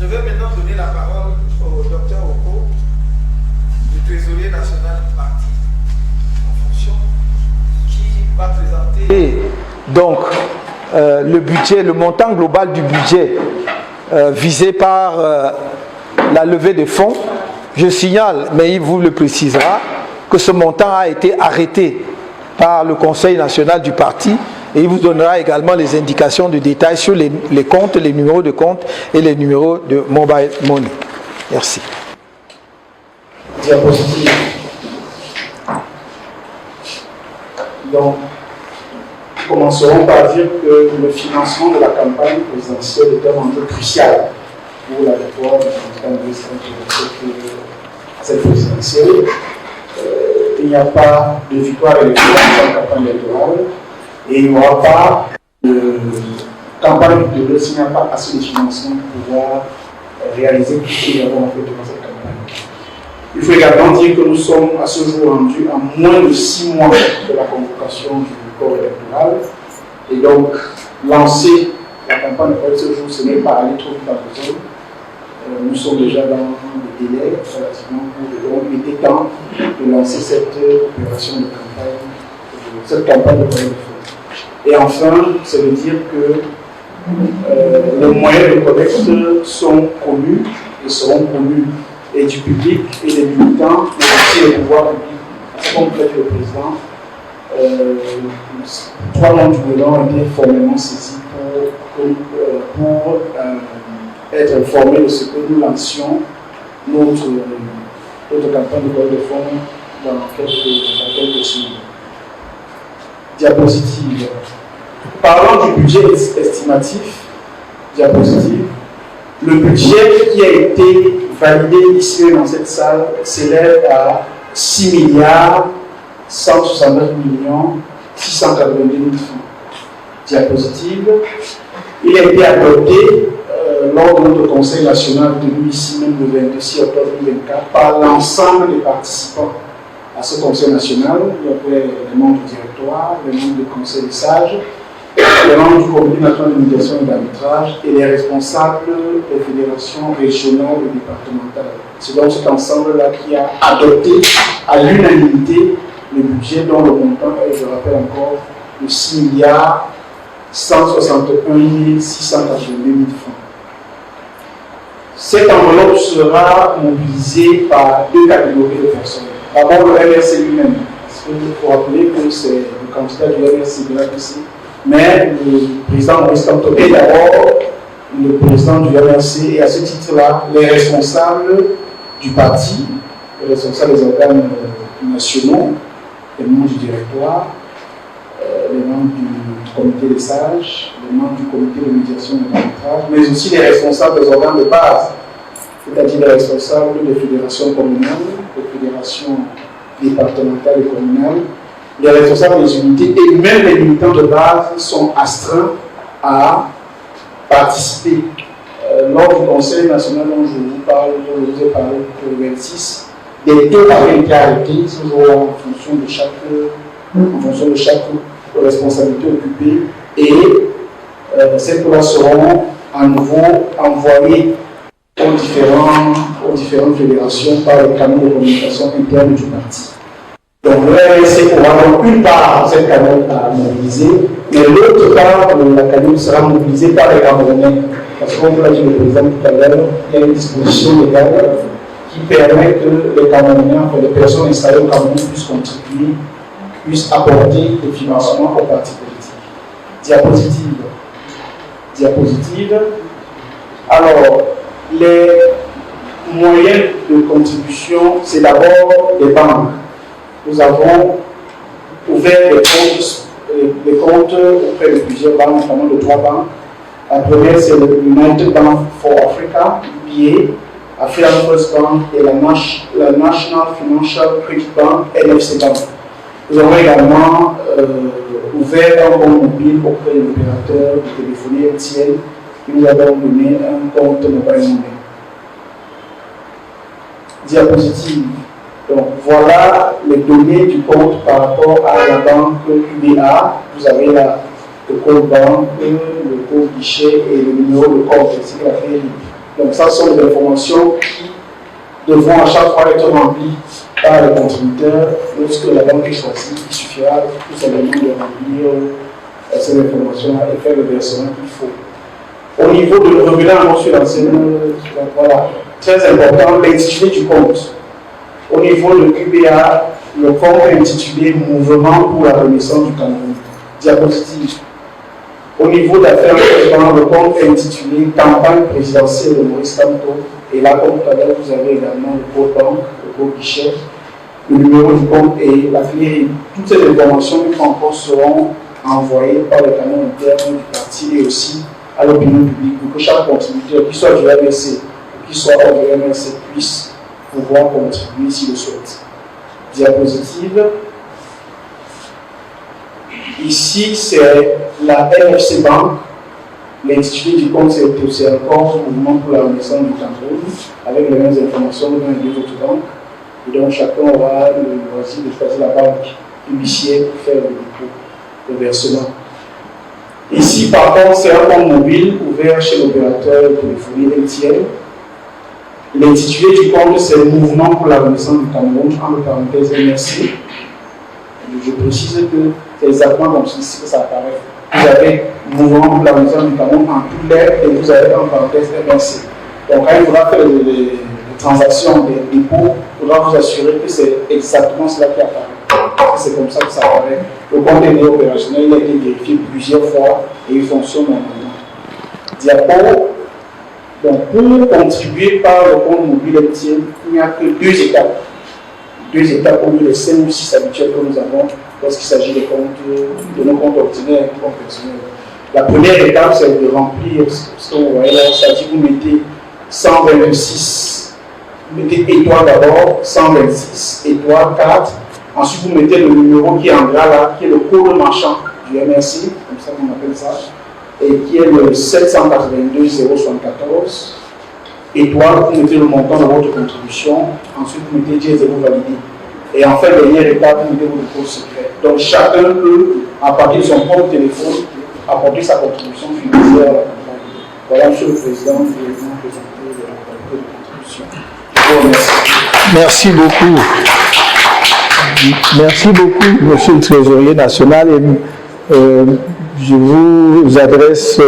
vais maintenant donner la parole au docteur Oko, du trésorier national du parti, en fonction, qui va présenter donc le budget, le montant global du budget visé par la levée de fonds. Je signale, mais il vous le précisera, que ce montant a été arrêté par le Conseil national du parti et il vous donnera également les indications de détail sur les comptes, les numéros de compte et les numéros de mobile money. Merci. Diapositive. Donc, commencerons par dire que le financement de la campagne présidentielle est un enjeu crucial pour la victoire du candidat de cette présidentielle. Il n'y a pas de victoire électorale sans campagne électorale et il n'y aura pas de campagne électorale s'il n'y a pas assez de financement pour pouvoir réaliser tout ce que nous avons fait durant cette campagne. Il faut également dire que nous sommes à ce jour rendus à moins de 6 mois de la convocation du corps électoral et donc lancer la campagne de ce jour, ce n'est pas aller trop vite dans la zone. Nous sommes déjà dans le délai relativement court, donc il était temps de lancer cette opération de campagne, cette campagne de collecte de fonds. Et enfin, c'est de dire que les moyens de collecte sont connus et seront connus et du public et des militants, mais aussi des pouvoirs publics. Comme l'a dit le président, 3 membres du gouvernement ont été formellement saisis pour être informés de ce que nous lancions notre campagne de collecte de fonds dans quelques semaines. Diapositive. Parlant du budget estimatif, diapositive, le budget qui a été validé ici dans cette salle s'élève à 6 milliards 169 millions 682 000 francs. Diapositive. Il a été adopté lors de notre Conseil national tenu ici même le 26 octobre 2024 par l'ensemble des participants à ce Conseil national. Il y avait les membres du directoire, les membres du Conseil des sages, les membres du Comité national de médiation et d'arbitrage et les responsables des fédérations régionales et départementales. C'est donc cet ensemble-là qui a adopté à l'unanimité le budget dont le montant est, je rappelle encore, de 6 milliards 161 682 000 francs. Cette enveloppe sera mobilisée par 2 catégories de personnes. D'abord, le MRC lui-même. Parce qu'il faut rappeler que c'est le candidat du MRC de l'APC. Mais le président Maurice Kamto est d'abord le président du MRC et à ce titre-là, les responsables du parti, les responsables des organes nationaux, les membres du directoire, les membres du comité des sages, les membres du comité de médiation et d'arbitrage, mais aussi les responsables des organes de base, c'est-à-dire les responsables des fédérations communales, des fédérations départementales et communales, les responsables des unités et même les militants de base sont astreints à participer. Lors du Conseil national dont je vous ai parlé pour le 26, des taux avaient été arrêtés, toujours en fonction de chaque responsabilité occupée, et ces taux-là seront à nouveau envoyés aux différentes fédérations par les canaux de communication interne du parti. Donc le RSC aura donc une part de cette cagnotte à mobiliser, mais l'autre part de la cagnotte sera mobilisée par les Camerounais. Parce que, comme vous l'a dit le président tout à l'heure, il y a une disposition légale qui permet que les Camerounais, enfin les personnes installées au Cameroun puissent contribuer, puissent apporter des financements aux partis politiques. Diapositive. Alors, les moyens de contribution, c'est d'abord les banques. Nous avons ouvert des comptes auprès de plusieurs banques, notamment de 3 banques. La première, c'est le United Bank for Africa, UBA, African First Bank et la National Financial Credit Bank, NFC Bank. Nous avons également ouvert un compte mobile auprès de l'opérateur de téléphonie MTN et nous avons donné un compte mobile money. Diapositive. Donc voilà les données du compte par rapport à la banque UBA. Vous avez là le code banque, le code guichet et le numéro de compte, c'est la clé. Donc ça sont des informations qui devront à chaque fois être remplies par le contributeur. Lorsque la banque est choisie, il suffira tout simplement de remplir ces informations et faire le versement qu'il faut. Au niveau de revenant sur l'enseignement, voilà, très important, l'intitulé du compte. Au niveau de QBA, le compte est intitulé Mouvement pour la renaissance du Cameroun. Diapositive. Au niveau d'affaires, le compte est intitulé Campagne présidentielle de Maurice Kamto. Et là, comme tout à l'heure, vous avez également le code banque, le code guichet, le numéro du compte et la clé. Toutes ces informations, une fois encore, seront envoyées par le canal interne du parti et aussi à l'opinion publique pour que chaque contributeur, qu'il soit du MRC ou qu'il soit hors du MRC, puisse pouvoir contribuer s'il le souhaite. Diapositive. Ici, c'est la NFC Bank. L'intitulé du compte, c'est encore Mouvement pour la renaissance du Cameroun, avec les mêmes informations dans les deux autres banques. Et donc, chacun aura le loisir de choisir la banque initiée pour faire le dépôt, le versement. Ici, par contre, c'est un compte mobile ouvert chez l'opérateur de téléphonie MTN. L'intitulé du compte, c'est Mouvement pour la renaissance du Cameroun, entre parenthèses MRC. Je précise que c'est exactement comme ceci que ça apparaît. Vous avez Mouvement pour la renaissance du Cameroun en toutes lettres et vous avez en parenthèse MRC. Donc, quand il faudra faire les transactions, des dépôts, il faudra vous assurer que c'est exactement cela qui apparaît. C'est comme ça que ça apparaît. Le compte est opérationnel, il a été vérifié plusieurs fois et il fonctionne normalement. Diapo. Donc, pour contribuer par le compte mobile MTN, il n'y a que deux étapes. Deux étapes au lieu des 5 ou 6 habituels que nous avons lorsqu'il s'agit de nos comptes ordinaires et comptes personnels. La première étape, c'est de remplir ce que vous voyez là, c'est-à-dire vous mettez 126, vous mettez étoile d'abord, 126, étoile 4, ensuite vous mettez le numéro qui est en gras là, qui est le code marchand du MRC, comme ça qu'on appelle ça, et qui est le 782 074. Étoile, vous mettez le montant de votre contribution, ensuite vous mettez dièse et vous validez. Et en fait, dernière étape, vous mettez votre code secret. Donc chacun peut, à partir de son propre téléphone, apporter sa contribution financière à la campagne. Voilà, Monsieur le Président, je vais vous présenter la contribution. Je vous remercie. Merci beaucoup. Merci beaucoup, Monsieur le Trésorier national. Et, je vous adresse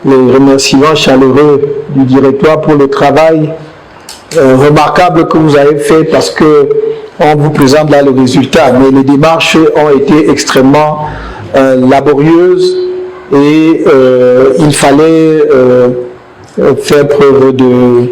les remerciements chaleureux du directoire pour le travail remarquable que vous avez fait, parce que on vous présente là le résultat, mais les démarches ont été extrêmement laborieuses et il fallait faire preuve de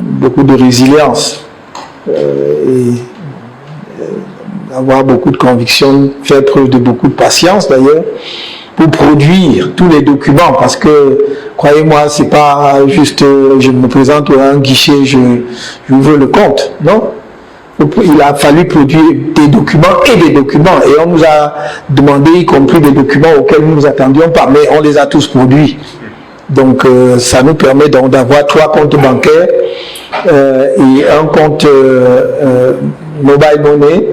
beaucoup de résilience et avoir beaucoup de conviction, faire preuve de beaucoup de patience d'ailleurs, pour produire tous les documents, parce que, croyez-moi, c'est pas juste je me présente à un guichet, je veux le compte, non. Il a fallu produire des documents et des documents, et on nous a demandé, y compris des documents auxquels nous ne nous attendions pas, mais on les a tous produits. Donc ça nous permet donc d'avoir 3 comptes bancaires et un compte mobile money.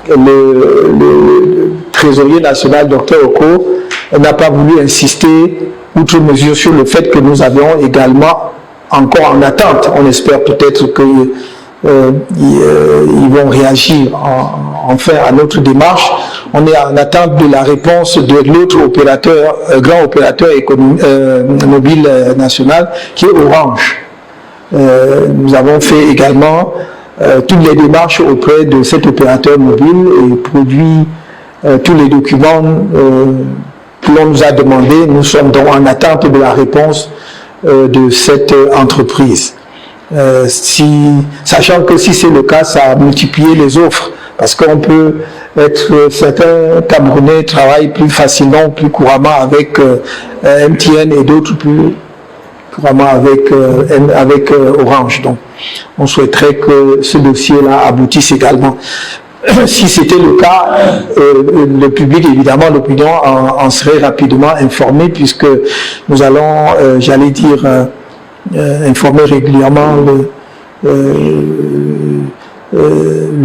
Le trésorier national, Dr Oko, n'a pas voulu insister outre mesure sur le fait que nous avions également encore en attente. On espère peut-être qu'ils vont réagir enfin à notre démarche. On est en attente de la réponse de l'autre opérateur, grand opérateur mobile national, qui est Orange. Nous avons fait également toutes les démarches auprès de cet opérateur mobile et produit tous les documents que l'on nous a demandé. Nous sommes donc en attente de la réponse de cette entreprise. Sachant que si c'est le cas, ça a multiplié les offres, parce qu'on peut être, certains Camerounais travaillent plus facilement, plus couramment avec MTN et d'autres plus couramment avec Orange. Donc, on souhaiterait que ce dossier-là aboutisse également. Si c'était le cas, le public, évidemment, l'opinion en serait rapidement informée, puisque nous allons, j'allais dire, informer régulièrement le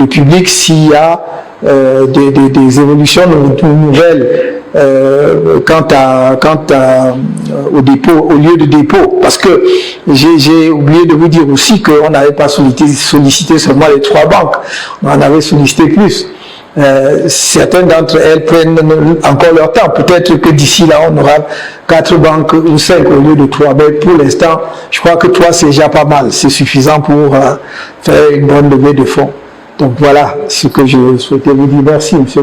public s'il y a des évolutions nouvelles au dépôt, au lieu de dépôt. Parce que j'ai oublié de vous dire aussi qu'on n'avait pas sollicité seulement les 3 banques, on en avait sollicité plus. Certaines d'entre elles prennent encore leur temps. Peut-être que d'ici là, on aura 4 banques ou 5 au lieu de 3. Mais pour l'instant, je crois que 3, c'est déjà pas mal. C'est suffisant pour faire une bonne levée de fonds. Donc voilà ce que je souhaitais vous dire. Merci, monsieur.